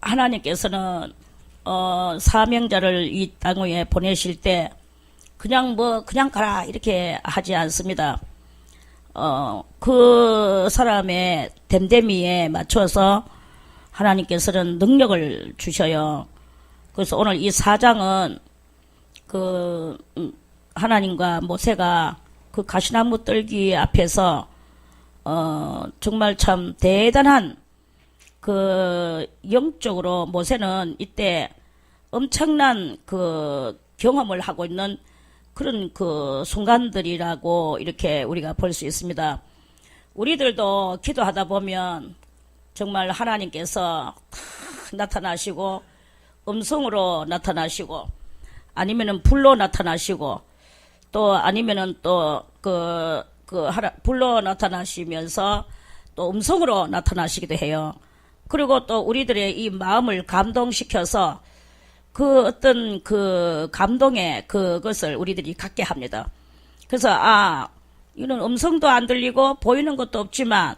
하나님께서는 사명자를 이 땅 위에 보내실 때 그냥 가라 이렇게 하지 않습니다. 그 사람의 됨됨이에 맞춰서 하나님께서는 능력을 주셔요. 그래서 오늘 이 4장은 하나님과 모세가 그 가시나무 뜰기 앞에서 정말 참 대단한 영적으로 모세는 이때 엄청난 경험을 하고 있는 그런 순간들이라고 이렇게 우리가 볼 수 있습니다. 우리들도 기도하다 보면 정말 하나님께서 나타나시고 음성으로 나타나시고 아니면은 불로 나타나시고 또 아니면은 불로 나타나시면서 또 음성으로 나타나시기도 해요. 그리고 또 우리들의 이 마음을 감동시켜서 어떤 감동의 그것을 우리들이 갖게 합니다. 그래서 이는 음성도 안 들리고 보이는 것도 없지만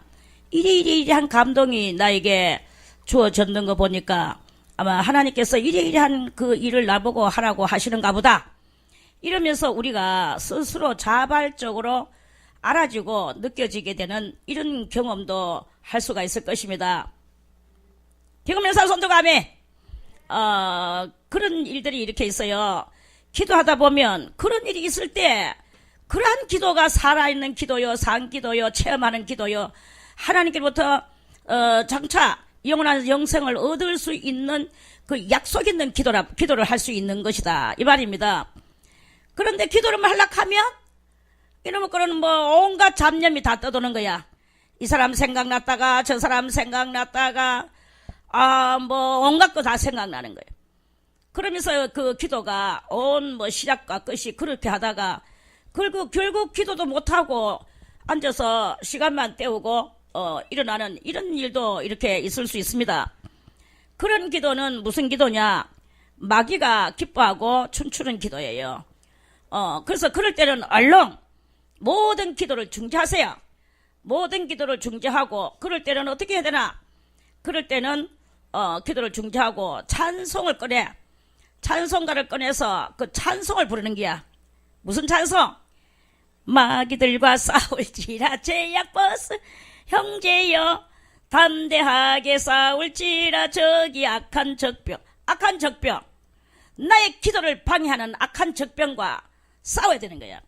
이리이리한 감동이 나에게 주어졌는 거 보니까 아마 하나님께서 이리이리한 그 일을 나보고 하라고 하시는가 보다. 이러면서 우리가 스스로 자발적으로 알아지고 느껴지게 되는 이런 경험도 할 수가 있을 것입니다. 기금면서 손도감에 그런 일들이 이렇게 있어요. 기도하다 보면 그런 일이 있을 때 그러한 기도가 살아있는 기도요, 산기도요, 체험하는 기도요, 하나님께로부터 장차 영원한 영생을 얻을 수 있는 그 약속 있는 기도를 할 수 있는 것이다 이 말입니다. 그런데 기도를 하려면 이러면 그런 온갖 잡념이 다 떠도는 거야. 이 사람 생각났다가 저 사람 생각났다가 온갖 거 다 생각나는 거예요. 그러면서 그 기도가 시작과 끝이 그렇게 하다가 결국 기도도 못하고 앉아서 시간만 때우고 일어나는 이런 일도 이렇게 있을 수 있습니다. 그런 기도는 무슨 기도냐? 마귀가 기뻐하고 춤추는 기도예요. 그래서 그럴 때는 얼른 모든 기도를 중지하세요. 모든 기도를 중지하고 그럴 때는 어떻게 해야 되나? 그럴 때는 기도를 중지하고 찬송을 꺼내. 찬송가를 꺼내서 그 찬송을 부르는 게야. 무슨 찬송? 마귀들과 싸울지라 제약버스 형제여 담대하게 싸울지라 저기 악한 적병 나의 기도를 방해하는 악한 적병과 싸워야 되는 거야.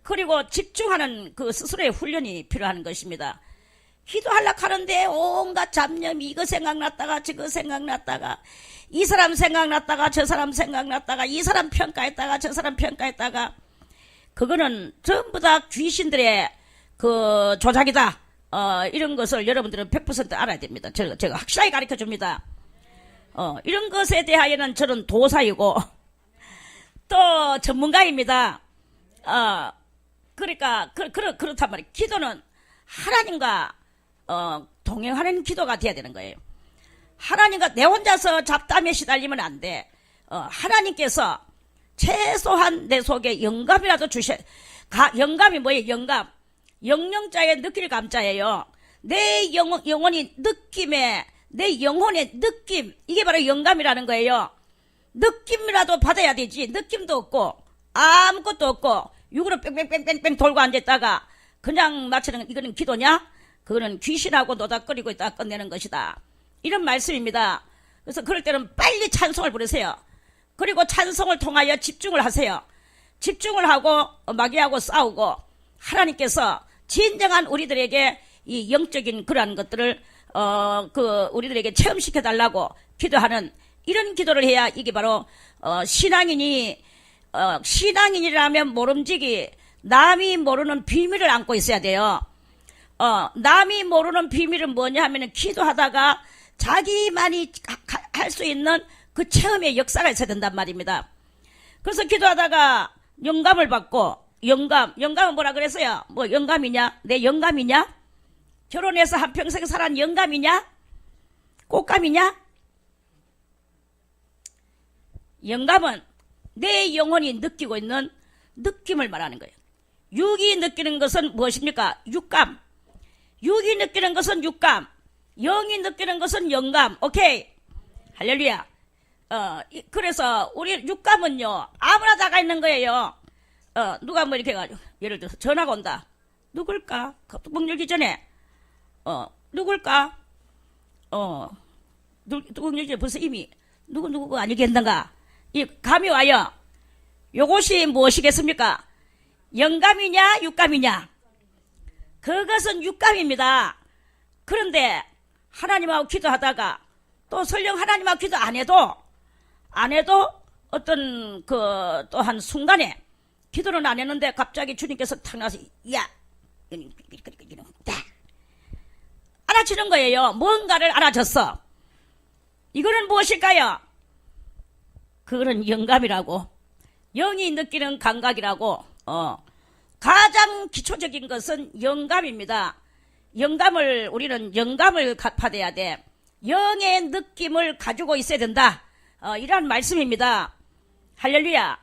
그리고 집중하는 그 스스로의 훈련이 필요한 것입니다. 기도하려고 하는데 온갖 잡념이 이거 생각났다가 저거 생각났다가 이 사람 생각났다가 저 사람 생각났다가 이 사람 평가했다가 저 사람 평가했다가 그거는 전부 다 귀신들의 조작이다. 이런 것을 여러분들은 100% 알아야 됩니다. 제가 확실하게 가르쳐 줍니다. 이런 것에 대하여는 저는 도사이고 또 전문가입니다. 그러니까 그렇단 말이에요. 기도는 하나님과 동행하는 기도가 돼야 되는 거예요. 하나님과 내 혼자서 잡담에 시달리면 안 돼. 하나님께서 최소한 내 속에 영감이라도 영감이 뭐예요? 영감. 영령자의 느낄 감자예요. 내 영혼이 내 영혼의 느낌, 이게 바로 영감이라는 거예요. 느낌이라도 받아야 되지. 느낌도 없고 아무것도 없고 육으로 뺑뺑뺑뺑뺑 돌고 앉았다가 그냥 마치는 이거는 기도냐? 그거는 귀신하고 노닥거리고 있다가 끝내는 것이다. 이런 말씀입니다. 그래서 그럴 때는 빨리 찬송을 부르세요. 그리고 찬송을 통하여 집중을 하세요. 집중을 하고 마귀하고 싸우고 하나님께서 진정한 우리들에게 이 영적인 그러한 것들을 우리들에게 체험시켜 달라고 기도하는 이런 기도를 해야 이게 바로 신앙인이라면 모름지기 남이 모르는 비밀을 안고 있어야 돼요. 남이 모르는 비밀은 뭐냐 하면은 기도하다가 자기만이 할 수 있는 그 체험의 역사가 있어야 된단 말입니다. 그래서 기도하다가 영감을 받고 영감은 뭐라 그랬어요? 뭐 영감이냐? 내 영감이냐? 결혼해서 한평생 살한 영감이냐? 꽃감이냐? 영감은 내 영혼이 느끼고 있는 느낌을 말하는 거예요. 육이 느끼는 것은 무엇입니까? 육감. 육이 느끼는 것은 육감. 영이 느끼는 것은 영감. 오케이. 할렐루야. 그래서 우리 육감은요, 아무나 다가 있는 거예요. 누가 뭐 이렇게 해가지고, 예를 들어서 전화가 온다. 누굴까? 뚜껑 열기 전에, 누굴까? 뚜껑 열기 전에 벌써 이미, 누구가 아니겠는가? 이 감이 와요. 요것이 무엇이겠습니까? 영감이냐, 육감이냐? 그것은 육감입니다. 그런데, 하나님하고 기도하다가, 또 설령 하나님하고 기도 안 해도 어떤 또 한 순간에 기도는 안 했는데 갑자기 주님께서 탁 나서 야 알아주는 거예요. 뭔가를 알아줬어. 이거는 무엇일까요? 그거는 영감이라고, 영이 느끼는 감각이라고. 가장 기초적인 것은 영감입니다. 우리는 영감을 받아야 돼. 영의 느낌을 가지고 있어야 된다. 이런 말씀입니다. 할렐루야.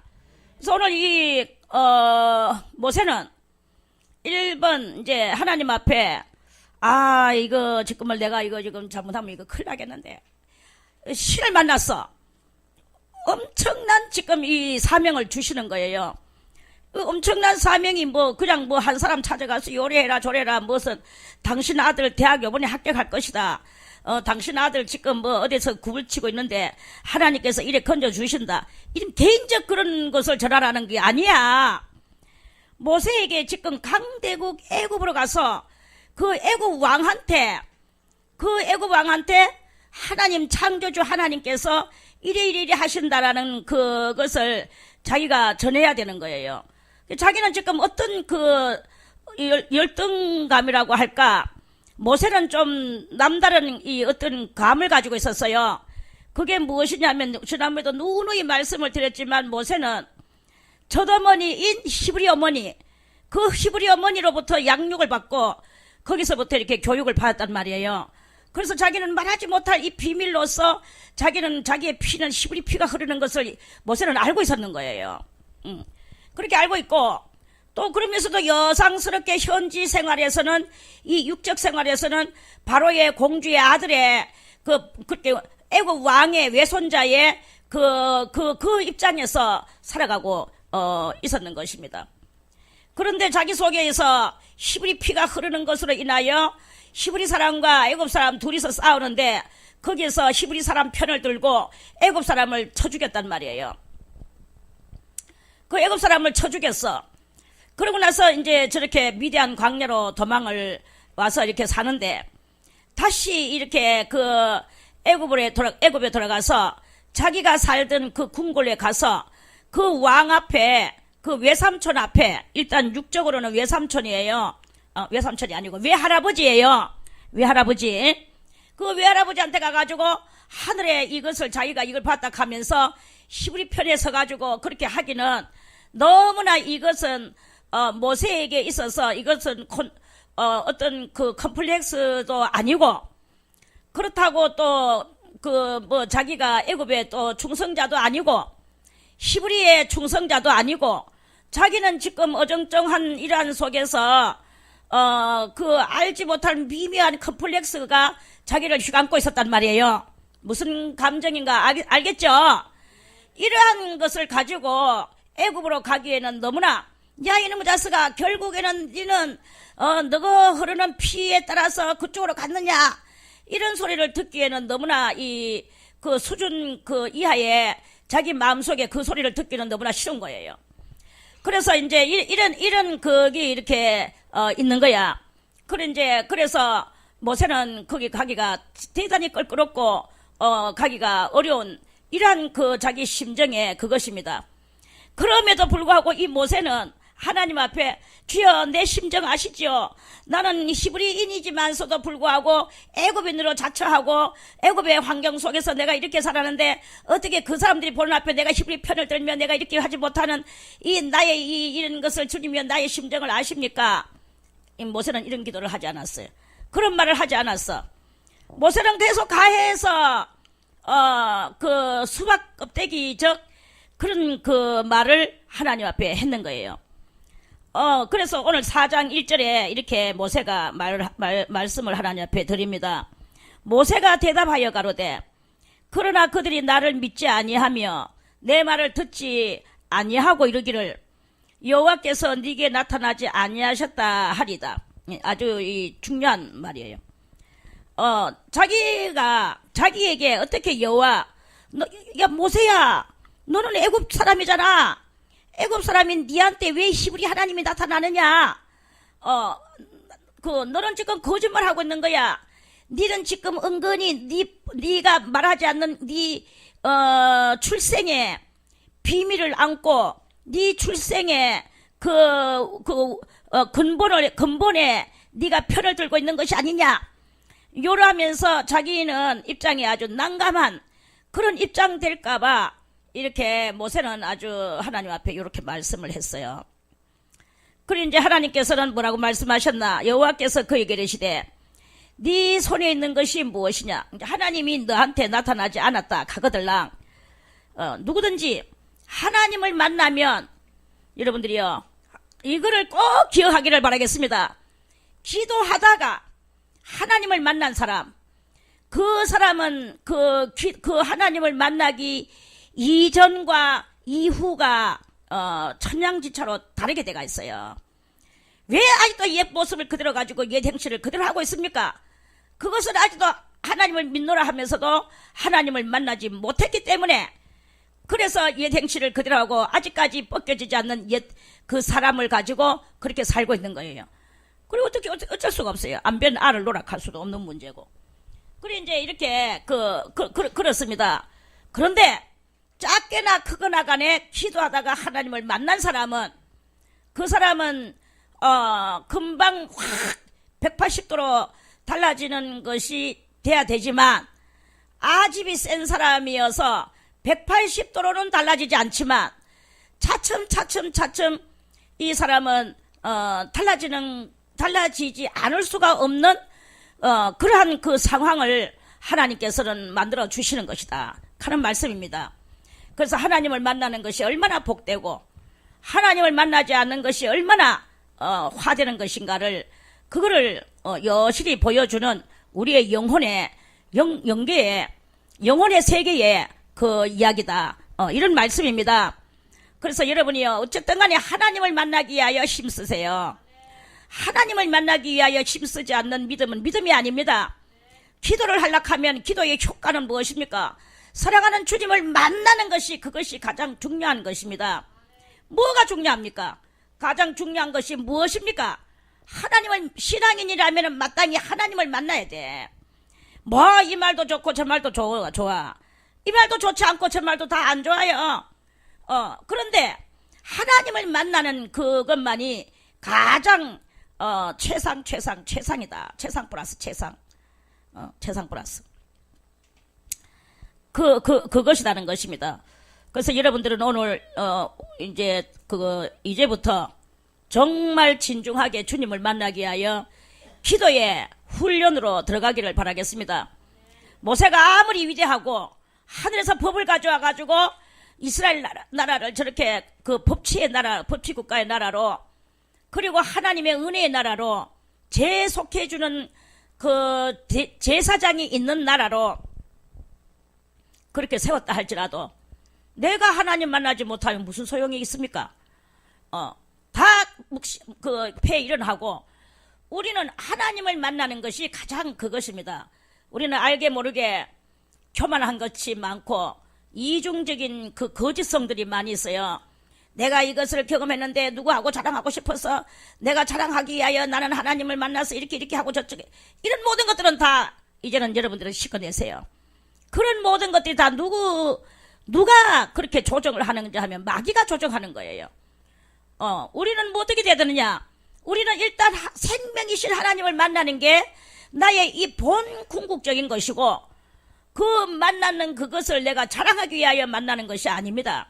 그래서 오늘 모세는 1번 이제 하나님 앞에 이거 지금을 내가 이거 지금 잘못하면 이거 큰일 나겠는데 신을 만났어. 엄청난 지금 이 사명을 주시는 거예요. 엄청난 사명이 그냥 한 사람 찾아가서 요래해라 저래라 무슨 당신 아들 대학 요번에 합격할 것이다. 당신 아들 지금 어디서 굽을 치고 있는데 하나님께서 이래 건져주신다. 이런 개인적 그런 것을 전하라는 게 아니야. 모세에게 지금 강대국 애굽으로 가서 그 애굽 왕한테 하나님 창조주 하나님께서 이래 하신다라는 그것을 자기가 전해야 되는 거예요. 자기는 지금 어떤 열등감이라고 할까? 모세는 좀 남다른 이 어떤 감을 가지고 있었어요. 그게 무엇이냐면 지난번에도 누누이 말씀을 드렸지만 모세는 젖어머니인 히브리 어머니, 그 히브리 어머니로부터 양육을 받고 거기서부터 이렇게 교육을 받았단 말이에요. 그래서 자기는 말하지 못할 이 비밀로서 자기는 자기의 피는 히브리 피가 흐르는 것을 모세는 알고 있었는 거예요. 그렇게 알고 있고 또 그러면서도 여상스럽게 현지 생활에서는 이 육적 생활에서는 바로의 공주의 아들의 그때 애굽 왕의 외손자의 그 입장에서 살아가고 있었는 것입니다. 그런데 자기 속에서 히브리 피가 흐르는 것으로 인하여 히브리 사람과 애굽 사람 둘이서 싸우는데 거기에서 히브리 사람 편을 들고 애굽 사람을 쳐 죽였단 말이에요. 그 애굽 사람을 쳐 죽였어. 그러고 나서 이제 저렇게 미디안 광야로 도망을 와서 이렇게 사는데 다시 이렇게 애굽에 돌아가서 자기가 살던 그 궁궐에 가서 그 왕 앞에 그 외삼촌 앞에 일단 육적으로는 외삼촌이에요. 외삼촌이 아니고 외할아버지예요. 외할아버지. 그 외할아버지한테 가가지고 하늘에 이것을 자기가 이걸 봤다 하면서 히브리 편에 서가지고 그렇게 하기는 너무나 이것은 모세에게 있어서 이것은 어떤 그 컴플렉스도 아니고 그렇다고 또 자기가 애굽의 또 충성자도 아니고 히브리의 충성자도 아니고 자기는 지금 어정쩡한 이러한 속에서 알지 못할 미묘한 컴플렉스가 자기를 휘감고 있었단 말이에요. 무슨 감정인가 알겠죠? 이러한 것을 가지고 애굽으로 가기에는 너무나 야 이놈의 자식아 결국에는 너는 너가 흐르는 피에 따라서 그쪽으로 갔느냐 이런 소리를 듣기에는 너무나 그 수준 이하에 자기 마음속에 그 소리를 듣기는 너무나 싫은 거예요. 그래서 이제 이런 거기 이렇게 있는 거야. 그래서 모세는 거기 가기가 대단히 껄끄럽고 가기가 어려운 이러한 자기 심정의 그것입니다. 그럼에도 불구하고 이 모세는 하나님 앞에 주여 내 심정 아시죠? 나는 히브리인이지만서도 불구하고 애굽인으로 자처하고 애굽의 환경 속에서 내가 이렇게 살았는데 어떻게 그 사람들이 보는 앞에 내가 히브리 편을 들면 내가 이렇게 하지 못하는 나의 이런 것을 주님이여 나의 심정을 아십니까? 이 모세는 이런 기도를 하지 않았어요. 그런 말을 하지 않았어. 모세는 계속 가해에서 그 수박 껍데기적 그런 말을 하나님 앞에 했는 거예요. 그래서 오늘 4장 1절에 이렇게 모세가 말씀을 하나님 앞에 드립니다. 모세가 대답하여 가로되 그러나 그들이 나를 믿지 아니하며 내 말을 듣지 아니하고 이르기를 여호와께서 네게 나타나지 아니하셨다 하리다. 아주 중요한 말이에요. 자기가 자기에게 어떻게 야 모세야, 너는 애굽 사람이잖아. 애굽 사람인 니한테 왜 히브리 하나님이 나타나느냐? 너는 지금 거짓말하고 있는 거야. 니는 지금 은근히 니가 말하지 않는 출생의 비밀을 안고 네 출생의 근본에 네가 편을 들고 있는 것이 아니냐. 요러하면서 자기는 입장이 아주 난감한 그런 입장 될까봐 이렇게 모세는 아주 하나님 앞에 이렇게 말씀을 했어요. 그리고 이제 하나님께서는 뭐라고 말씀하셨나? 여호와께서 그에게 이르시되 네 손에 있는 것이 무엇이냐? 하나님이 너한테 나타나지 않았다 가거들랑. 누구든지 하나님을 만나면 여러분들이요, 이거를 꼭 기억하기를 바라겠습니다. 기도하다가 하나님을 만난 사람, 그 사람은 그 하나님을 만나기 이전과 이후가 천양지차로 다르게 돼가 있어요. 왜 아직도 옛 모습을 그대로 가지고 옛 행실을 그대로 하고 있습니까? 그것은 아직도 하나님을 믿노라 하면서도 하나님을 만나지 못했기 때문에, 그래서 옛 행실을 그대로 하고 아직까지 벗겨지지 않는 옛 그 사람을 가지고 그렇게 살고 있는 거예요. 그리고 어떻게 어쩔 수가 없어요. 안 변 알을 노락할 수도 없는 문제고. 그래 이제 이렇게 그렇습니다. 그런데 작게나 크거나 간에 기도하다가 하나님을 만난 사람은, 그 사람은 금방 확 180도로 달라지는 것이 돼야 되지만, 아집이 센 사람이어서 180도로는 달라지지 않지만 차츰 이 사람은 달라지지 않을 수가 없는 그러한 그 상황을 하나님께서는 만들어 주시는 것이다 하는 말씀입니다. 그래서 하나님을 만나는 것이 얼마나 복되고 하나님을 만나지 않는 것이 얼마나 화되는 것인가를, 그거를 여실히 보여주는 우리의 영혼의 영혼의 세계의 그 이야기다, 이런 말씀입니다. 그래서 여러분이요, 어쨌든 간에 하나님을 만나기 위하여 힘쓰세요. 하나님을 만나기 위하여 힘쓰지 않는 믿음은 믿음이 아닙니다. 기도를 하려면 기도의 효과는 무엇입니까? 사랑하는 주님을 만나는 것이, 그것이 가장 중요한 것입니다. 뭐가 중요합니까? 가장 중요한 것이 무엇입니까? 하나님을, 신앙인이라면 마땅히 하나님을 만나야 돼. 뭐 이 말도 좋고 저 말도 좋아. 이 말도 좋지 않고 저 말도 다 안 좋아요. 그런데 하나님을 만나는 그것만이 가장 최상이다. 최상 플러스 최상. 최상 플러스. 그것이라는 것입니다. 그래서 여러분들은 오늘 이제부터 정말 진중하게 주님을 만나기 위하여 기도의 훈련으로 들어가기를 바라겠습니다. 모세가 아무리 위대하고 하늘에서 법을 가져와 가지고 이스라엘 나라를 저렇게 그 법치국가의 나라로, 그리고 하나님의 은혜의 나라로, 제속해주는 그 제사장이 있는 나라로 그렇게 세웠다 할지라도 내가 하나님 만나지 못하면 무슨 소용이 있습니까? 폐 일어나고, 우리는 하나님을 만나는 것이 가장 그것입니다. 우리는 알게 모르게 교만한 것이 많고 이중적인 그 거짓성들이 많이 있어요. 내가 이것을 경험했는데 누구하고 자랑하고 싶어서 내가 자랑하기 위하여 나는 하나님을 만나서 이렇게 하고 저쪽에, 이런 모든 것들은 다 이제는 여러분들은 씻어내세요. 그런 모든 것들이 다 누가 그렇게 조정을 하는지 하면 마귀가 조정하는 거예요. 우리는 뭐 어떻게 돼야 되느냐? 우리는 일단 생명이신 하나님을 만나는 게 나의 이 본 궁극적인 것이고, 그 만나는 그것을 내가 자랑하기 위하여 만나는 것이 아닙니다.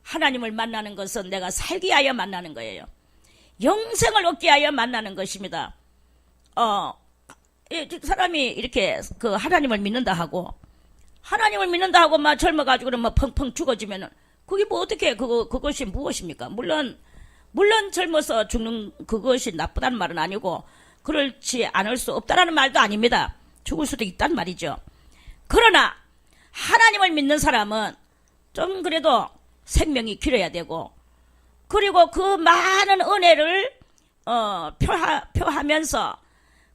하나님을 만나는 것은 내가 살기 위하여 만나는 거예요. 영생을 얻기 위하여 만나는 것입니다. 사람이 이렇게 그 하나님을 믿는다 하고 막 젊어가지고 막 펑펑 죽어지면은 그게 뭐 어떻게 그것이 무엇입니까? 물론 젊어서 죽는 그것이 나쁘다는 말은 아니고 그렇지 않을 수 없다라는 말도 아닙니다. 죽을 수도 있단 말이죠. 그러나 하나님을 믿는 사람은 좀 그래도 생명이 길어야 되고, 그리고 그 많은 은혜를 표하면서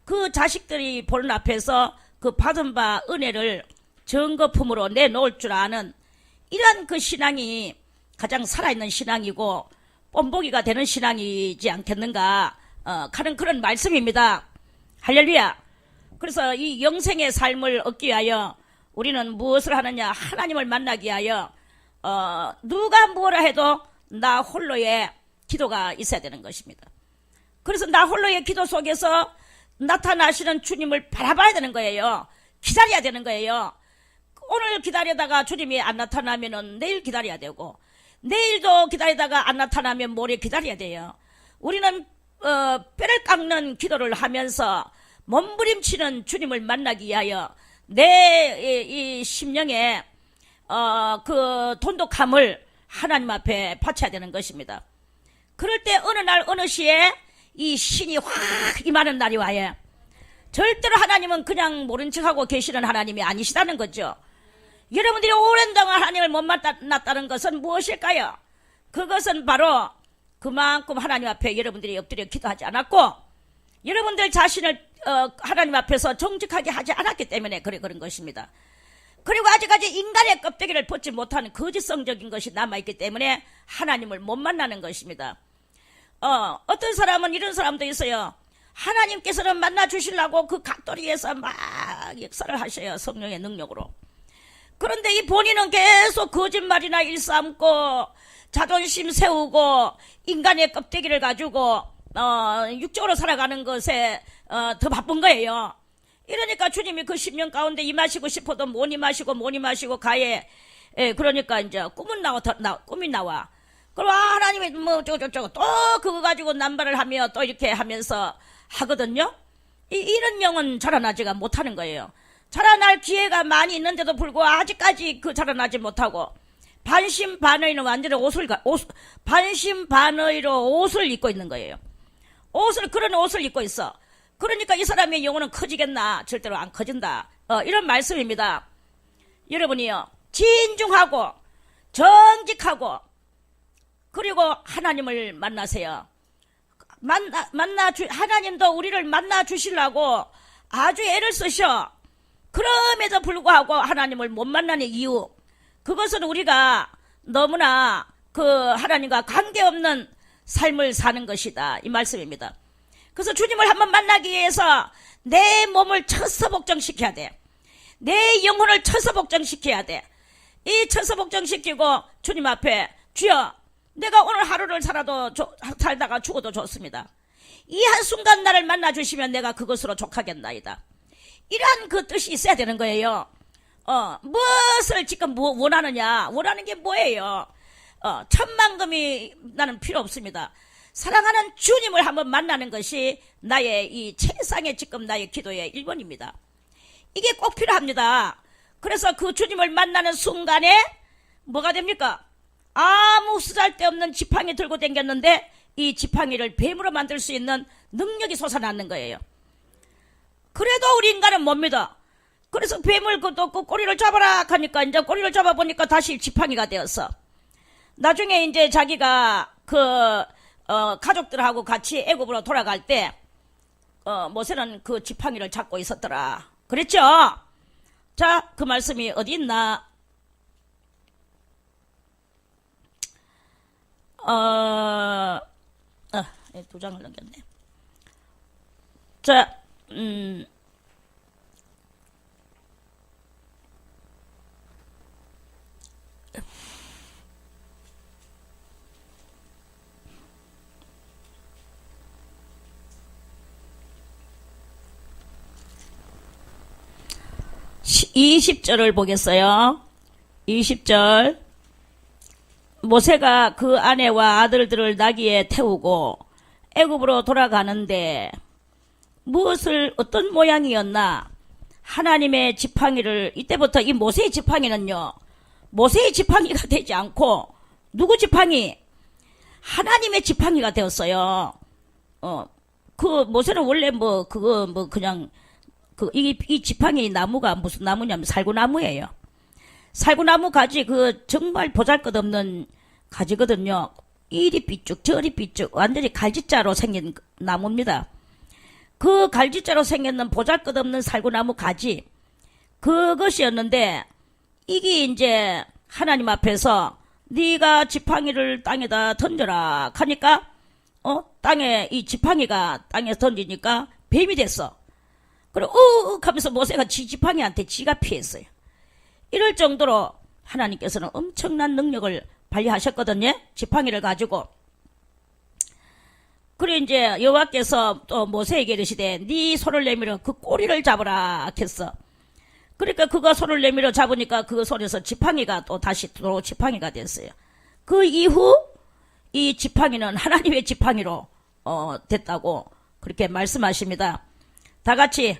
그 자식들이 보는 앞에서 그 받은 바 은혜를 증거품으로 내놓을 줄 아는 이러한 그 신앙이 가장 살아있는 신앙이고 뽐보기가 되는 신앙이지 않겠는가 하는 그런 말씀입니다. 할렐루야. 그래서 이 영생의 삶을 얻기 위하여 우리는 무엇을 하느냐? 하나님을 만나기 위하여 누가 뭐라 해도 나 홀로의 기도가 있어야 되는 것입니다. 그래서 나 홀로의 기도 속에서 나타나시는 주님을 바라봐야 되는 거예요. 기다려야 되는 거예요. 오늘 기다리다가 주님이 안 나타나면은 내일 기다려야 되고, 내일도 기다리다가 안 나타나면 모레 기다려야 돼요. 우리는 뼈를 깎는 기도를 하면서 몸부림치는 주님을 만나기 위하여 내 이 심령의 그 돈독함을 하나님 앞에 바쳐야 되는 것입니다. 그럴 때 어느 날 어느 시에 이 신이 확 임하는 날이 와요. 절대로 하나님은 그냥 모른 척하고 계시는 하나님이 아니시다는 거죠. 여러분들이 오랜 동안 하나님을 못 만났다는 것은 무엇일까요? 그것은 바로 그만큼 하나님 앞에 여러분들이 엎드려 기도하지 않았고, 여러분들 자신을 하나님 앞에서 정직하게 하지 않았기 때문에 그런 것입니다. 그리고 아직까지 인간의 껍데기를 벗지 못하는 거짓성적인 것이 남아있기 때문에 하나님을 못 만나는 것입니다. 어떤 사람은 이런 사람도 있어요. 하나님께서는 만나 주시려고 그 각도리에서 막 역사를 하셔요. 성령의 능력으로. 그런데 이 본인은 계속 거짓말이나 일삼고 자존심 세우고 인간의 껍데기를 가지고 육적으로 살아가는 것에 더 바쁜 거예요. 이러니까 주님이 그 10년 가운데 임하시고 싶어도 못 임하시고 가에 그러니까 이제 꿈이 나와. 그럼 하나님이 뭐 저거 또 그거 가지고 남발을 하며 또 이렇게 하면서 하거든요. 이런 영은 자라나지가 못하는 거예요. 자라날 기회가 많이 있는데도 불구하고 아직까지 그 자라나지 못하고 반신반의는 완전히 반신반의로 옷을 입고 있는 거예요. 그런 옷을 입고 있어. 그러니까 이 사람의 영혼은 커지겠나? 절대로 안 커진다. 이런 말씀입니다. 여러분이요, 진중하고 정직하고 그리고 하나님을 만나세요. 하나님도 우리를 만나 주시려고 아주 애를 쓰셔. 그럼에도 불구하고 하나님을 못 만나는 이유, 그것은 우리가 너무나 그 하나님과 관계없는 삶을 사는 것이다. 이 말씀입니다. 그래서 주님을 한번 만나기 위해서 내 몸을 처서복정시켜야 돼. 내 영혼을 처서복정시켜야 돼. 이 처서복정시키고 주님 앞에, 주여, 내가 오늘 하루를 살다가 죽어도 좋습니다. 이 한순간 나를 만나 주시면 내가 그것으로 족하겠나이다. 이러한 그 뜻이 있어야 되는 거예요. 무엇을 지금 원하느냐? 원하는 게 뭐예요? 천만금이 나는 필요 없습니다. 사랑하는 주님을 한번 만나는 것이 나의 이 최상의 지금 나의 기도의 1번입니다. 이게 꼭 필요합니다. 그래서 그 주님을 만나는 순간에 뭐가 됩니까? 아무 쓰잘데없는 지팡이 들고 다녔는데 이 지팡이를 뱀으로 만들 수 있는 능력이 솟아나는 거예요. 그래도 우리 인간은 못 믿어. 그래서 뱀을 그 꼬리를 잡아라 하니까 이제 꼬리를 잡아보니까 다시 지팡이가 되었어. 나중에 이제 자기가 가족들하고 같이 애굽으로 돌아갈 때 모세는 그 지팡이를 잡고 있었더라. 그랬죠? 자, 그 말씀이 어디 있나? 두 장을 넘겼네. 자, 20절을 보겠어요. 20절. 모세가 그 아내와 아들들을 나귀에 태우고 애굽으로 돌아가는데 어떤 모양이었나? 하나님의 지팡이를, 이때부터 이 모세의 지팡이는요, 모세의 지팡이가 되지 않고 누구 지팡이? 하나님의 지팡이가 되었어요. 그 모세는 원래 이 지팡이 나무가 무슨 나무냐면 살구나무예요. 살구나무 가지 그 정말 보잘것없는 가지거든요. 이리 삐쭉 저리 삐쭉 완전히 갈지자로 생긴 나무입니다. 그 갈지자로 생겼는 보잘것없는 살구나무 가지 그것이었는데 이게 이제 하나님 앞에서 네가 지팡이를 땅에다 던져라 하니까 땅에 이 지팡이가 땅에 던지니까 뱀이 됐어. 그리고 하면서 모세가 지팡이한테 지가 피했어요. 이럴 정도로 하나님께서는 엄청난 능력을 발휘하셨거든요. 지팡이를 가지고. 그래 이제 여호와께서 또 모세에게 이르시되 네 손을 내밀어 그 꼬리를 잡으라 했어. 그러니까 그가 손을 내밀어 잡으니까 그 손에서 지팡이가 또 다시 또 지팡이가 됐어요. 그 이후 이 지팡이는 하나님의 지팡이로 됐다고 그렇게 말씀하십니다. 다 같이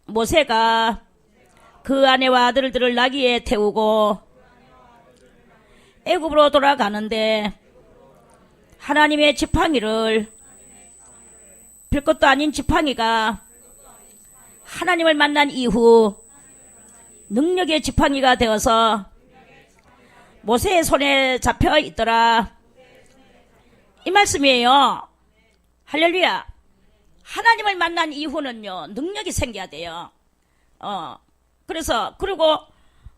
모세가 그 아내와 아들들을 나귀에 태우고 애굽으로 돌아가는데 하나님의 지팡이를 별것도 아닌 지팡이가 하나님을 만난 이후 능력의 지팡이가 되어서 모세의 손에 잡혀 있더라. 이 말씀이에요. 할렐루야. 하나님을 만난 이후는요 능력이 생겨야 돼요. 그리고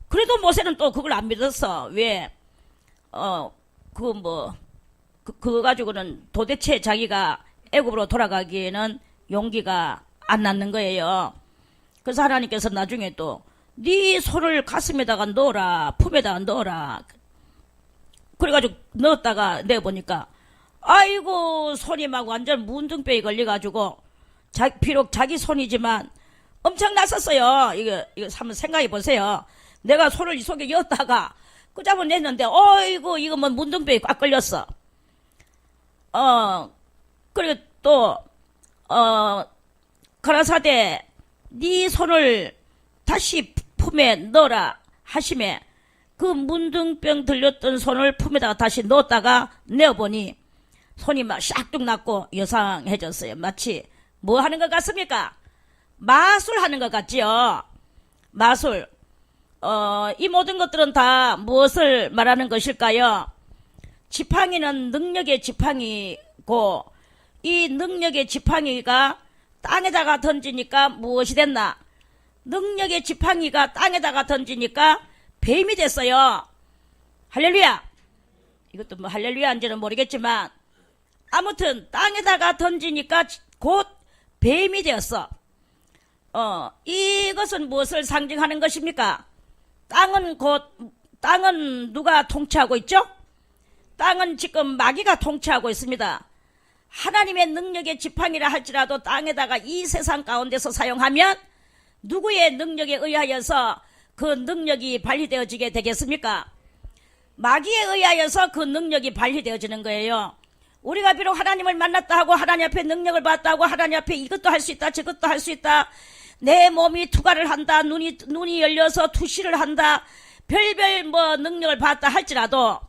그래도 모세는 또 그걸 안 믿었어. 왜? 그거 가지고는 도대체 자기가 애굽으로 돌아가기에는 용기가 안 났는 거예요. 그래서 하나님께서 나중에 또 네 손을 가슴에다가 넣어라, 품에다가 넣어라. 그래가지고 넣었다가 내보니까 아이고 손이 막 완전 문둥병이 걸려가지고 비록 자기 손이지만 엄청 났었어요. 이거 한번 생각해 보세요. 내가 손을 이 속에 넣었다가 끄잡아 냈는데 어이구 이거 뭐 문둥병이 꽉 걸렸어. 그리고 또 가라사대 네 손을 다시 품에 넣어라 하심에 그 문둥병 들렸던 손을 품에다가 다시 넣었다가 내어보니 손이 막 샥둑 났고 여상해졌어요. 마치 뭐 하는 것 같습니까? 마술 하는 것 같지요. 마술. 이 모든 것들은 다 무엇을 말하는 것일까요? 지팡이는 능력의 지팡이고 이 능력의 지팡이가 땅에다가 던지니까 무엇이 됐나? 능력의 지팡이가 땅에다가 던지니까 뱀이 됐어요. 할렐루야. 이것도 뭐 할렐루야인지는 모르겠지만 아무튼 땅에다가 던지니까 곧 뱀이 되었어. 이것은 무엇을 상징하는 것입니까? 땅은 누가 통치하고 있죠? 땅은 지금 마귀가 통치하고 있습니다. 하나님의 능력의 지팡이라 할지라도 땅에다가 이 세상 가운데서 사용하면 누구의 능력에 의하여서 그 능력이 발휘되어지게 되겠습니까? 마귀에 의하여서 그 능력이 발휘되어지는 거예요. 우리가 비록 하나님을 만났다 하고 하나님 앞에 능력을 받았다 하고 하나님 앞에 이것도 할 수 있다 저것도 할 수 있다 내 몸이 투과를 한다 눈이 열려서 투시를 한다 별별 능력을 받았다 할지라도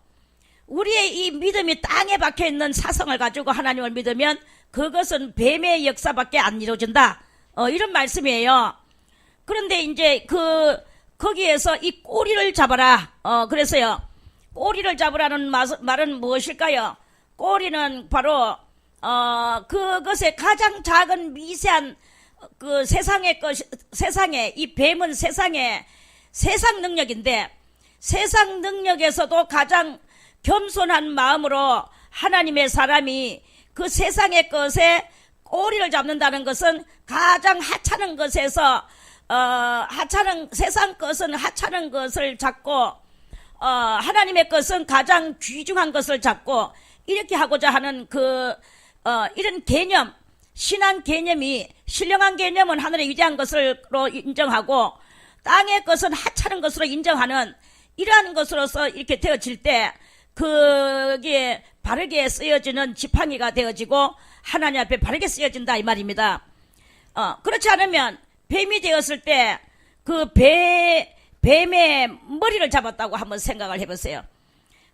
우리의 이 믿음이 땅에 박혀있는 사성을 가지고 하나님을 믿으면 그것은 뱀의 역사밖에 안 이루어진다. 이런 말씀이에요. 그런데 이제 거기에서 이 꼬리를 잡아라. 그래서요. 꼬리를 잡으라는 말은 무엇일까요? 꼬리는 바로 그것의 가장 작은 미세한 그 세상에 이 뱀은 세상 능력인데 세상 능력에서도 가장 겸손한 마음으로 하나님의 사람이 그 세상의 것에 꼬리를 잡는다는 것은 가장 하찮은 것에서 세상 것은 하찮은 것을 잡고 하나님의 것은 가장 귀중한 것을 잡고 이렇게 하고자 하는 이런 개념 신앙 개념이 신령한 개념은 하늘의 위대한 것으로 인정하고 땅의 것은 하찮은 것으로 인정하는 이러한 것으로서 이렇게 되어질 때 그게 바르게 쓰여지는 지팡이가 되어지고 하나님 앞에 바르게 쓰여진다 이 말입니다. 그렇지 않으면 뱀이 되었을 때 그 뱀의 머리를 잡았다고 한번 생각을 해보세요.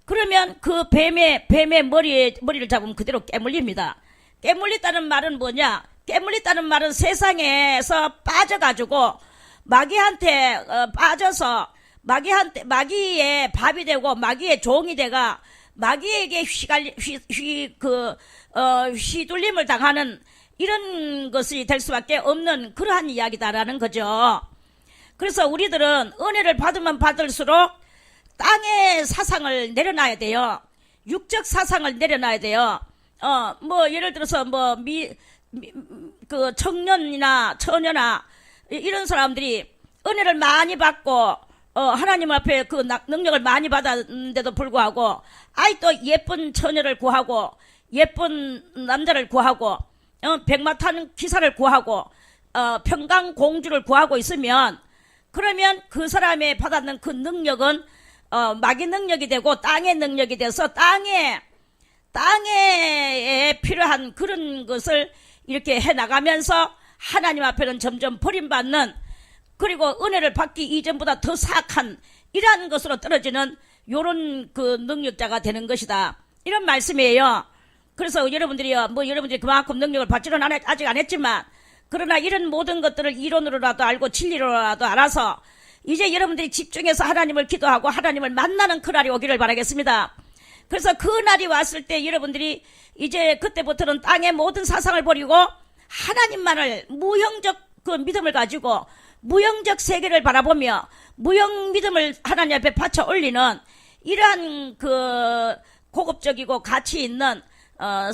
그러면 그 뱀의 머리를 잡으면 그대로 깨물립니다. 깨물렸다는 말은 뭐냐? 깨물렸다는 말은 세상에서 빠져가지고 마귀한테 빠져서 마귀의 밥이 되고 마귀의 종이 돼가 마귀에게 휘둘림을 당하는 이런 것이 될 수밖에 없는 그러한 이야기다라는 거죠. 그래서 우리들은 은혜를 받으면 받을수록 땅의 사상을 내려놔야 돼요. 육적 사상을 내려놔야 돼요. 예를 들어서 청년이나 처녀나 이런 사람들이 은혜를 많이 받고 하나님 앞에 그 능력을 많이 받았는데도 불구하고 또 예쁜 처녀를 구하고 예쁜 남자를 구하고 백마탄 기사를 구하고 평강 공주를 구하고 있으면, 그러면 그 사람이 받았는 그 능력은 마귀 능력이 되고 땅의 능력이 돼서 땅에 필요한 그런 것을 이렇게 해나가면서 하나님 앞에는 점점 버림받는, 그리고 은혜를 받기 이전보다 더 사악한 이러한 것으로 떨어지는 요런 그 능력자가 되는 것이다, 이런 말씀이에요. 그래서 여러분들이 그만큼 능력을 받지는 아직 안 했지만, 그러나 이런 모든 것들을 이론으로라도 알고 진리로라도 알아서 이제 여러분들이 집중해서 하나님을 기도하고 하나님을 만나는 그날이 오기를 바라겠습니다. 그래서 그 날이 왔을 때 여러분들이 이제 그때부터는 땅의 모든 사상을 버리고 하나님만을 무형적 그 믿음을 가지고 무형적 세계를 바라보며 무형 믿음을 하나님 앞에 바쳐 올리는 이러한 그 고급적이고 가치 있는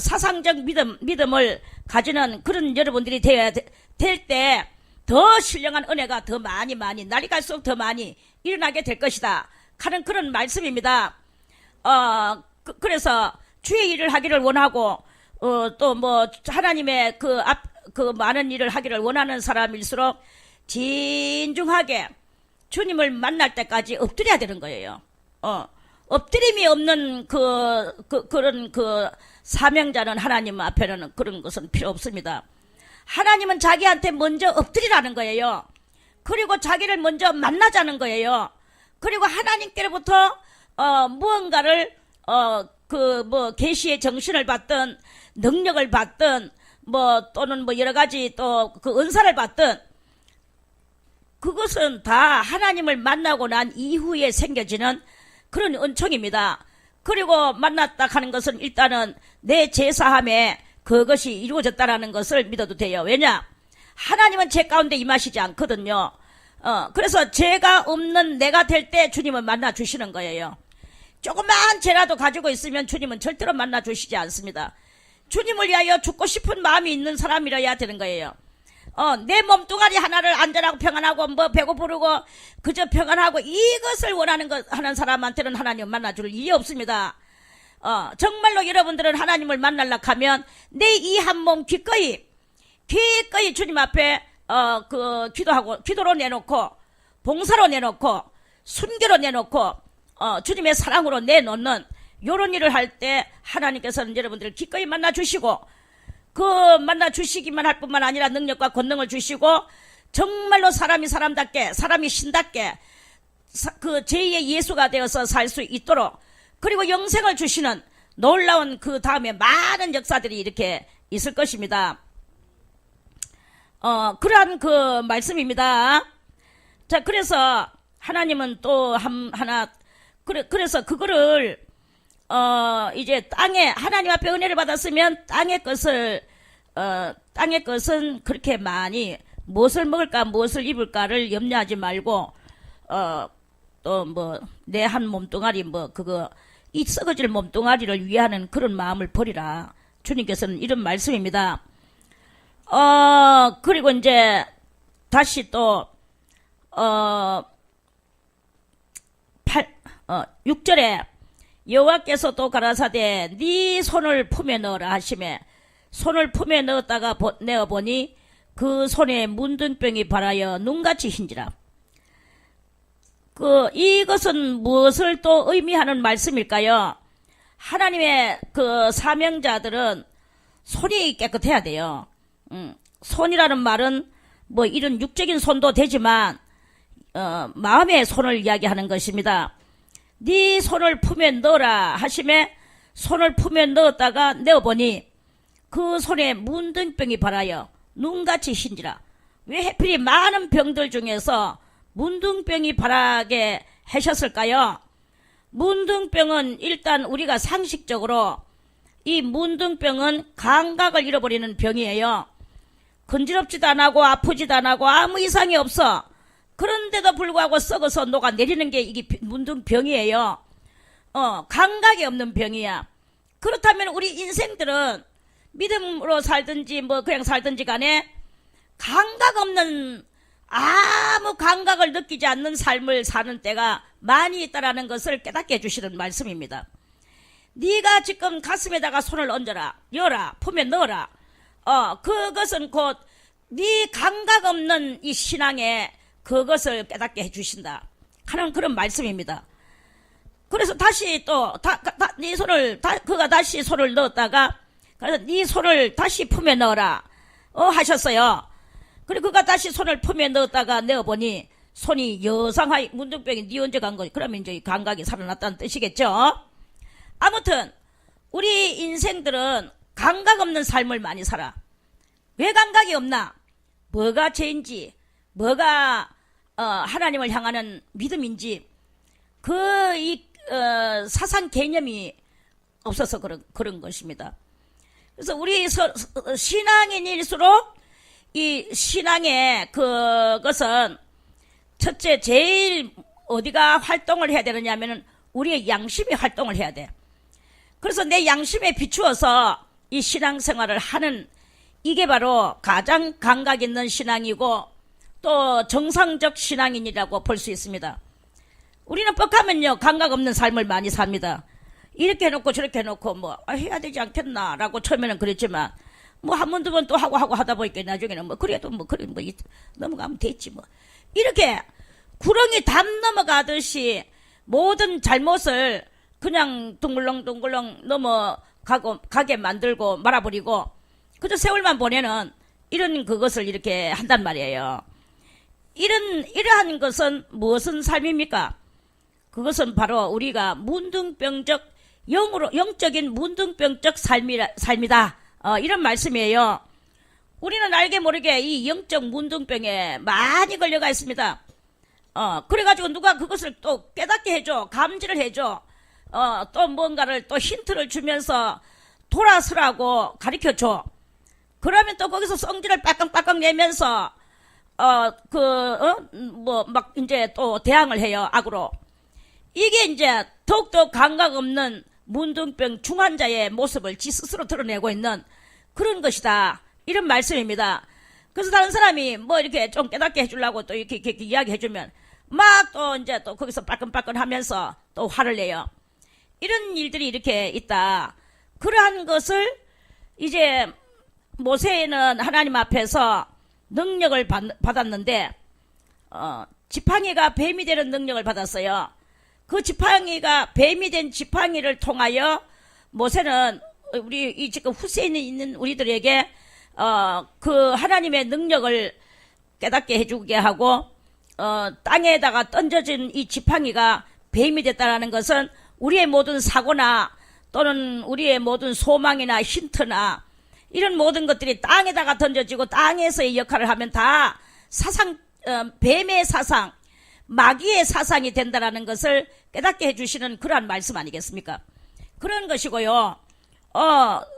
사상적 믿음을 가지는 그런 여러분들이 되어야 될 때 더 신령한 은혜가 더 많이 날이 갈수록 더 많이 일어나게 될 것이다 하는 그런 말씀입니다. 그래서 주의 일을 하기를 원하고 또 하나님의 그 많은 일을 하기를 원하는 사람일수록 진중하게 주님을 만날 때까지 엎드려야 되는 거예요. 엎드림이 없는 그런 사명자는 하나님 앞에는 그런 것은 필요 없습니다. 하나님은 자기한테 먼저 엎드리라는 거예요. 그리고 자기를 먼저 만나자는 거예요. 그리고 하나님께로부터 무언가를 계시의 정신을 받든 능력을 받든 또는 여러 가지 또 그 은사를 받든, 그것은 다 하나님을 만나고 난 이후에 생겨지는 그런 은총입니다. 그리고 만났다 하는 것은 일단은 내 제사함에 그것이 이루어졌다라는 것을 믿어도 돼요. 왜냐? 하나님은 죄 가운데 임하시지 않거든요. 그래서 죄가 없는 내가 될 때 주님은 만나 주시는 거예요. 조그만 죄라도 가지고 있으면 주님은 절대로 만나 주시지 않습니다. 주님을 위하여 죽고 싶은 마음이 있는 사람이라야 되는 거예요. 내 몸뚱아리 하나를 안전하고 평안하고 배고프고 그저 평안하고 이것을 하는 사람한테는 하나님 만나줄 일이 없습니다. 정말로 여러분들은 하나님을 만나려고 하면 내 이 한 몸 기꺼이 주님 앞에 기도로 내놓고 봉사로 내놓고 순교로 내놓고 주님의 사랑으로 내놓는 요런 일을 할 때 하나님께서는 여러분들을 기꺼이 만나 주시고, 만나 주시기만 할 뿐만 아니라 능력과 권능을 주시고, 정말로 사람이 사람답게 사람이 신답게 그 제2의 예수가 되어서 살 수 있도록, 그리고 영생을 주시는 놀라운 그 다음에 많은 역사들이 이렇게 있을 것입니다. 그러한 그 말씀입니다. 자, 그래서 하나님은 또 그래서 그거를 이제 하나님 앞에 은혜를 받았으면 땅의 것은 그렇게 많이 무엇을 먹을까 무엇을 입을까를 염려하지 말고 또 내 한 몸뚱아리 이 썩어질 몸뚱아리를 위하는 그런 마음을 버리라. 주님께서는 이런 말씀입니다. 그리고 이제 다시 또 6절에 여호와께서 또 가라사대 네 손을 품에 넣으라 하시매, 손을 품에 넣었다가 내어보니 그 손에 문둥병이 발하여 눈같이 흰지라. 이것은 무엇을 또 의미하는 말씀일까요? 하나님의 그 사명자들은 손이 깨끗해야 돼요. 손이라는 말은 이런 육적인 손도 되지만 마음의 손을 이야기하는 것입니다. 네 손을 품에 넣어라 하심에 손을 품에 넣었다가 내어보니 그 손에 문둥병이 발하여 눈같이 흰지라. 왜 하필이 많은 병들 중에서 문둥병이 발하게 하셨을까요? 문둥병은 일단 우리가 상식적으로 이 문둥병은 감각을 잃어버리는 병이에요. 근지럽지도 안 하고 아프지도 안 하고 아무 이상이 없어. 그런데도 불구하고 썩어서 녹아내리는 게 이게 문둥병이에요. 감각이 없는 병이야. 그렇다면 우리 인생들은 믿음으로 살든지 뭐 그냥 살든지 간에 감각 없는, 아무 감각을 느끼지 않는 삶을 사는 때가 많이 있다라는 것을 깨닫게 해주시는 말씀입니다. 네가 지금 가슴에다가 손을 얹어라, 열어, 품에 넣어라. 그것은 곧 네 감각 없는 이 신앙에 그것을 깨닫게 해주신다 하는 그런 말씀입니다. 그래서 다시 또 네 손을 그가 다시 손을 넣었다가, 그래서 네 손을 다시 품에 넣어라 하셨어요. 그리고 그가 다시 손을 품에 넣었다가 내어보니 손이 여상하게, 문둥병이 네 언제 간 거지? 그러면 이제 감각이 살아났다는 뜻이겠죠. 아무튼 우리 인생들은 감각 없는 삶을 많이 살아. 왜 감각이 없나? 뭐가 죄인지, 뭐가 하나님을 향하는 믿음인지 사상 개념이 없어서 그런 것입니다. 그래서 우리 신앙인일수록 이 신앙의 그것은 첫째 제일 어디가 활동을 해야 되느냐 하면은 우리의 양심이 활동을 해야 돼. 그래서 내 양심에 비추어서 이 신앙생활을 하는, 이게 바로 가장 감각 있는 신앙이고 또 정상적 신앙인이라고 볼 수 있습니다. 우리는 뻑하면요 감각 없는 삶을 많이 삽니다. 이렇게 해놓고 저렇게 해놓고 뭐 해야 되지 않겠나 라고 처음에는 그랬지만 뭐 한 번 두 번 또 하고 하다 보니까 나중에는 뭐 그래도 뭐 그래 뭐 넘어가면 됐지 뭐, 이렇게 구렁이 담 넘어가듯이 모든 잘못을 그냥 둥글렁둥글렁 넘어가게 만들고 말아버리고 그저 세월만 보내는 이런 그것을 이렇게 한단 말이에요. 이러한 것은 무슨 삶입니까? 그것은 바로 우리가 문둥병적, 영적인 문둥병적 삶이다. 이런 말씀이에요. 우리는 알게 모르게 이 영적 문둥병에 많이 걸려가 있습니다. 그래가지고 누가 그것을 또 깨닫게 해줘, 감지를 해줘, 또 뭔가를 또 힌트를 주면서 돌아서라고 가르쳐줘. 그러면 또 거기서 성질을 빡빡빡 내면서 막 이제 또 대항을 해요, 악으로. 이게 이제 더욱더 감각 없는 문둥병 중환자의 모습을 지 스스로 드러내고 있는 그런 것이다, 이런 말씀입니다. 그래서 다른 사람이 뭐 이렇게 좀 깨닫게 해주려고 또 이렇게 이야기 해주면 막 또 이제 또 거기서 빠끈빠끈 하면서 또 화를 내요. 이런 일들이 이렇게 있다. 그러한 것을 이제 모세는 하나님 앞에서 능력을 받았는데 지팡이가 뱀이 되는 능력을 받았어요. 그 지팡이가 뱀이 된 지팡이를 통하여 모세는 우리 지금 후세인에 있는 우리들에게 그 하나님의 능력을 깨닫게 해주게 하고 땅에다가 던져진 이 지팡이가 뱀이 됐다는 것은 우리의 모든 사고나 또는 우리의 모든 소망이나 힌트나 이런 모든 것들이 땅에다가 던져지고 땅에서의 역할을 하면 다 뱀의 사상, 마귀의 사상이 된다는 것을 깨닫게 해주시는 그러한 말씀 아니겠습니까? 그런 것이고요.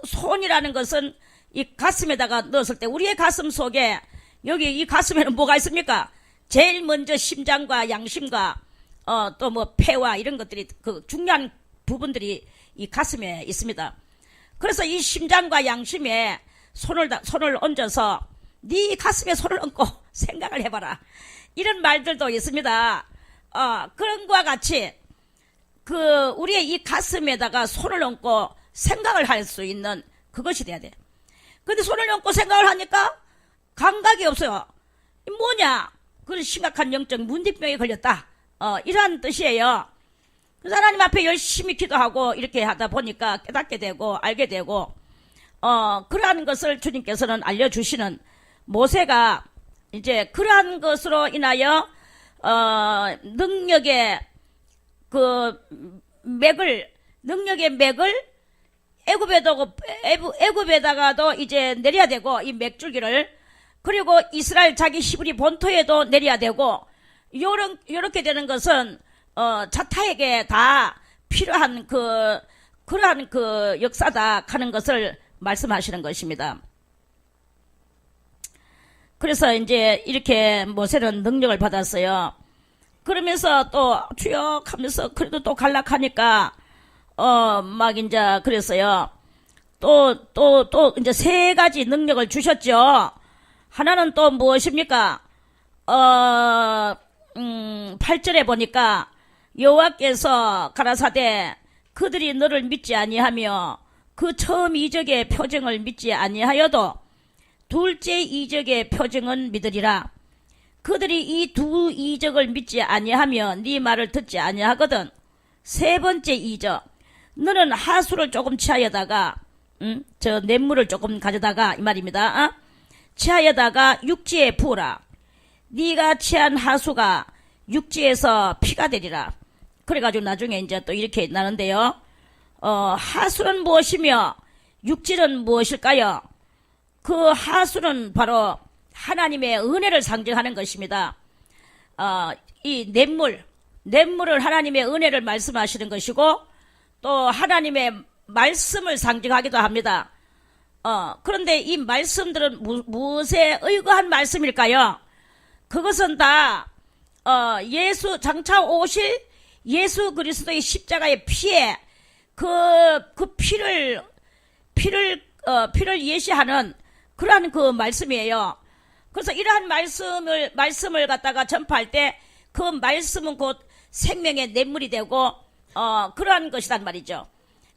손이라는 것은 이 가슴에다가 넣었을 때 우리의 가슴 속에, 여기 이 가슴에는 뭐가 있습니까? 제일 먼저 심장과 양심과 또 뭐 폐와 이런 것들이, 그 중요한 부분들이 이 가슴에 있습니다. 그래서 이 심장과 양심에 손을 얹어서 네 가슴에 손을 얹고 생각을 해봐라, 이런 말들도 있습니다. 그런 것과 같이 우리의 이 가슴에다가 손을 얹고 생각을 할 수 있는 그것이 돼야 돼. 근데 손을 얹고 생각을 하니까 감각이 없어요. 뭐냐? 그런 심각한 영적 문둥병에 걸렸다. 이러한 뜻이에요. 그래서 하나님 앞에 열심히 기도하고 이렇게 하다 보니까 깨닫게 되고 알게 되고, 그러한 것을 주님께서는 알려주시는, 모세가 이제 그러한 것으로 인하여 능력의 맥을 애굽에다가도 이제 내려야 되고, 이 맥줄기를 그리고 이스라엘 자기 히브리 본토에도 내려야 되고, 요렇게 되는 것은 자타에게 다 필요한 그러한 역사다 하는 것을 말씀하시는 것입니다. 그래서 이제 이렇게 모세는 능력을 받았어요. 그러면서 또 주여 하면서 그래도 또 갈락하니까 막 이제 그랬어요. 또 이제 세 가지 능력을 주셨죠. 하나는 또 무엇입니까? 8절에 보니까 여호와께서 가라사대 그들이 너를 믿지 아니하며 그 처음 이적의 표징을 믿지 아니하여도 둘째 이적의 표징은 믿으리라. 그들이 이 두 이적을 믿지 아니하며 네 말을 듣지 아니하거든. 세 번째 이적, 너는 하수를 조금 취하여다가 저 냇물을 조금 가져다가 이 말입니다. 취하여다가 육지에 부으라. 네가 취한 하수가 육지에서 피가 되리라. 그래가지고 나중에 이제 또 이렇게 나는데요. 하수는 무엇이며 육지는 무엇일까요? 그 하수는 바로 하나님의 은혜를 상징하는 것입니다. 이 냇물을 하나님의 은혜를 말씀하시는 것이고, 또 하나님의 말씀을 상징하기도 합니다. 그런데 이 말씀들은 무엇에 의거한 말씀일까요? 그것은 다 장차 오실 예수 그리스도의 십자가의 피에 그 피를 예시하는 그러한 그 말씀이에요. 그래서 이러한 말씀을 갖다가 전파할 때 그 말씀은 곧 생명의 냇물이 되고 그러한 것이란 말이죠.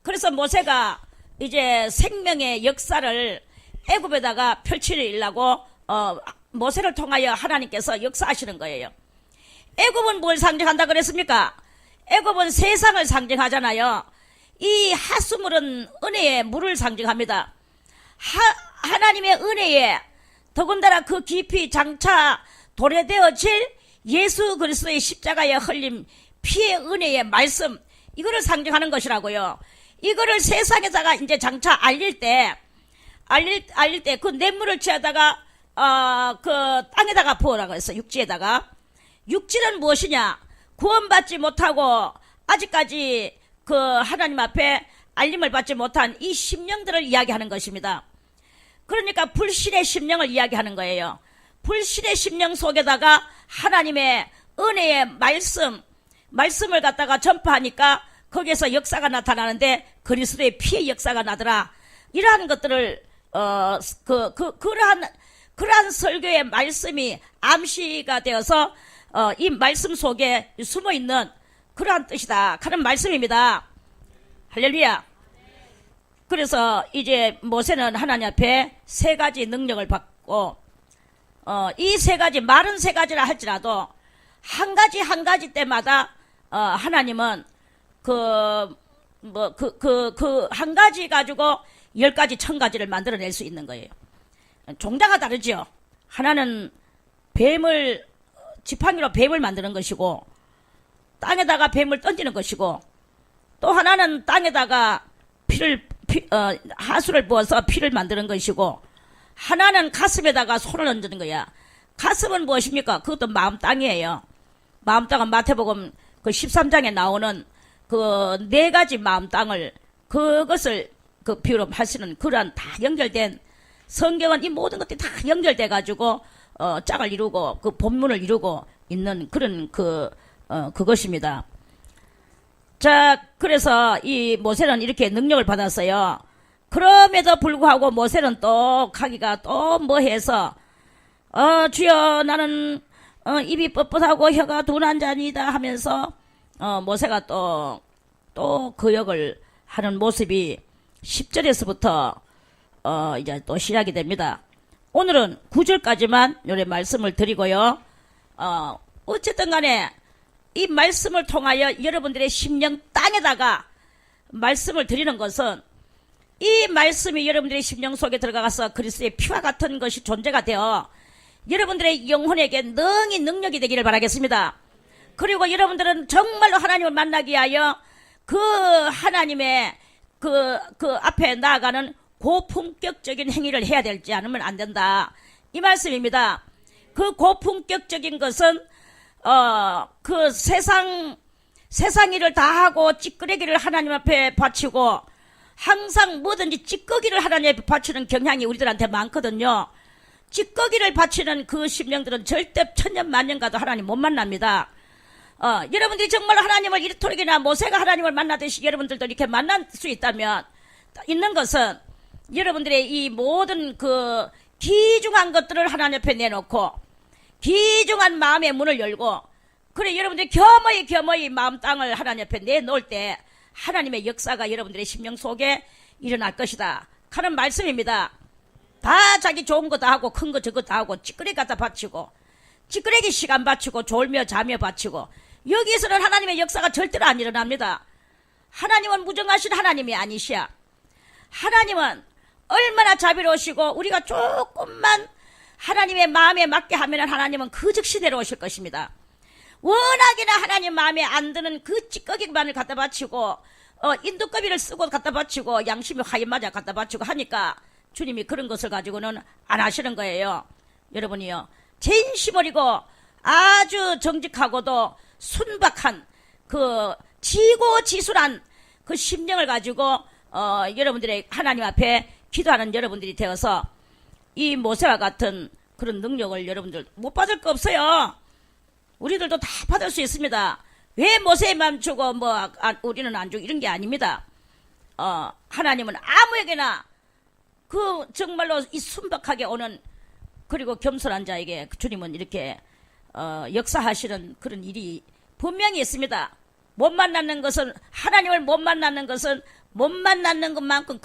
그래서 모세가 이제 생명의 역사를 애굽에다가 펼치려고 모세를 통하여 하나님께서 역사하시는 거예요. 애굽은 뭘 상징한다 그랬습니까? 애굽은 세상을 상징하잖아요. 이 하수물은 은혜의 물을 상징합니다. 하나님의 은혜에 더군다나 그 깊이 장차 도래되어질 예수 그리스도의 십자가에 흘림 피의 은혜의 말씀, 이거를 상징하는 것이라고요. 이거를 세상에다가 이제 장차 알릴 때 그 냇물을 취하다가 그 땅에다가 부으라고 했어. 육지에다가. 육지는 무엇이냐? 구원받지 못하고 아직까지 그 하나님 앞에 알림을 받지 못한 이 심령들을 이야기하는 것입니다. 그러니까 불신의 심령을 이야기하는 거예요. 불신의 심령 속에다가 하나님의 은혜의 말씀을 갖다가 전파하니까 거기에서 역사가 나타나는데 그리스도의 피의 역사가 나더라. 이러한 것들을 그러한 설교의 말씀이 암시가 되어서 이 말씀 속에 숨어 있는 그러한 뜻이다 하는 말씀입니다. 할렐루야. 그래서 이제 모세는 하나님 앞에 세 가지 능력을 받고 이 세 가지, 말은 세 가지라 할지라도 한 가지 때마다 하나님은 한 가지 가지고 10가지, 1000가지를 만들어낼 수 있는 거예요. 종자가 다르죠. 하나는 지팡이로 뱀을 만드는 것이고, 땅에다가 뱀을 던지는 것이고, 또 하나는 땅에다가 하수를 부어서 피를 만드는 것이고, 하나는 가슴에다가 손을 얹는 거야. 가슴은 무엇입니까? 그것도 마음 땅이에요. 마음 땅은 마태복음 그 13장에 나오는 그 4가지 마음 땅을, 그것을 그 비유로 하시는 그러한 다 연결된, 성경은 이 모든 것들이 다 연결돼 가지고 짝을 이루고 그 본문을 이루고 있는 그런 그것입니다. 자, 그래서 이 모세는 이렇게 능력을 받았어요. 그럼에도 불구하고 모세는 또 가기가 또 뭐해서 주여 나는 입이 뻣뻣하고 혀가 둔한 자니다 하면서 모세가 또 거역을 하는 모습이 10절에서부터 이제 또 시작이 됩니다. 오늘은 9절까지만 요래 말씀을 드리고요. 어쨌든 간에 이 말씀을 통하여 여러분들의 심령 땅에다가 말씀을 드리는 것은, 이 말씀이 여러분들의 심령 속에 들어가서 그리스도의 피와 같은 것이 존재가 되어 여러분들의 영혼에게 능히 능력이 되기를 바라겠습니다. 그리고 여러분들은 정말로 하나님을 만나기 위하여 그 하나님의 그 앞에 나아가는 고품격적인 행위를 해야 될지 않으면 안 된다. 이 말씀입니다. 그 고품격적인 것은 그 세상 일을 다 하고 찌끄레기를 하나님 앞에 바치고 항상 뭐든지 찌꺼기를 하나님 앞에 바치는 경향이 우리들한테 많거든요. 찌꺼기를 바치는 그 심령들은 절대 천년만년 가도 하나님 못 만납니다. 여러분들이 정말 하나님을 이토록이나 모세가 하나님을 만나듯이 여러분들도 이렇게 만날 수 있는 것은 여러분들의 이 모든 그 귀중한 것들을 하나님 앞에 내놓고 귀중한 마음의 문을 열고 그래 여러분들이 겸허히 마음 땅을 하나님 앞에 내놓을 때 하나님의 역사가 여러분들의 심령 속에 일어날 것이다 하는 말씀입니다. 다 자기 좋은 거 다 하고 큰 거 저거 다 하고 찌끄레기 갖다 바치고 찌끄레기 시간 바치고 졸며 자며 바치고 여기서는 하나님의 역사가 절대로 안 일어납니다. 하나님은 무정하신 하나님이 아니시야. 하나님은 얼마나 자비로우시고 우리가 조금만 하나님의 마음에 맞게 하면 하나님은 그 즉시 내려오실 것입니다. 워낙이나 하나님 마음에 안 드는 그 찌꺼기만을 갖다 바치고 인두꺼비를 쓰고 갖다 바치고 양심이 하얀 맞아 갖다 바치고 하니까 주님이 그런 것을 가지고는 안 하시는 거예요. 여러분이요 진심어리고 아주 정직하고도 순박한 그 지고지순한 그 심령을 가지고 여러분들의 하나님 앞에 기도하는 여러분들이 되어서 이 모세와 같은 그런 능력을 여러분들 못 받을 거 없어요. 우리들도 다 받을 수 있습니다. 왜 모세만 주고 우리는 안 주고 이런 게 아닙니다. 하나님은 아무에게나 그 정말로 이 순박하게 오는 그리고 겸손한 자에게 주님은 이렇게 역사하시는 그런 일이 분명히 있습니다. 못 만나는 것은 하나님을 못 만나는 것은 못 만나는 것만큼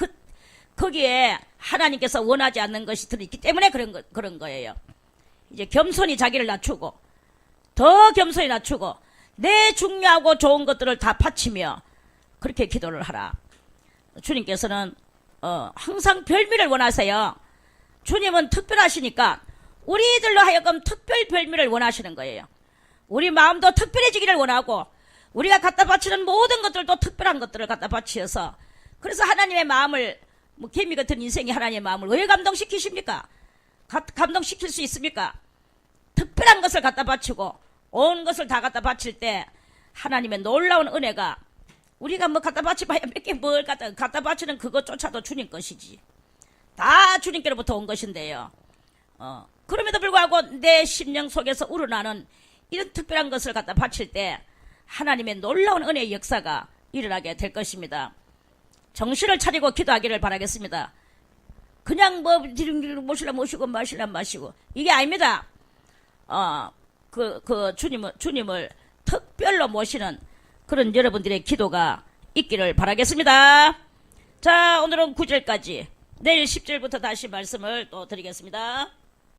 거기에 하나님께서 원하지 않는 것이 들어있기 때문에 그런 거예요. 이제 겸손히 자기를 낮추고 더 겸손히 낮추고 내 중요하고 좋은 것들을 다 바치며 그렇게 기도를 하라. 주님께서는 항상 별미를 원하세요. 주님은 특별하시니까 우리들로 하여금 특별 별미를 원하시는 거예요. 우리 마음도 특별해지기를 원하고 우리가 갖다 바치는 모든 것들도 특별한 것들을 갖다 바치어서 그래서 하나님의 마음을 개미 같은 인생이 하나님의 마음을 왜 감동시키십니까? 감동시킬 수 있습니까? 특별한 것을 갖다 바치고 온 것을 다 갖다 바칠 때 하나님의 놀라운 은혜가 우리가 갖다 바치봐야 몇 개 뭘 갖다 바치는 그것조차도 주님 것이지. 다 주님께로부터 온 것인데요. 그럼에도 불구하고 내 심령 속에서 우러나는 이런 특별한 것을 갖다 바칠 때 하나님의 놀라운 은혜의 역사가 일어나게 될 것입니다. 정신을 차리고 기도하기를 바라겠습니다. 그냥 디릉디릉 모시고 마시고 이게 아닙니다. 주님을 특별로 모시는 그런 여러분들의 기도가 있기를 바라겠습니다. 자, 오늘은 9절까지 내일 10절부터 다시 말씀을 또 드리겠습니다.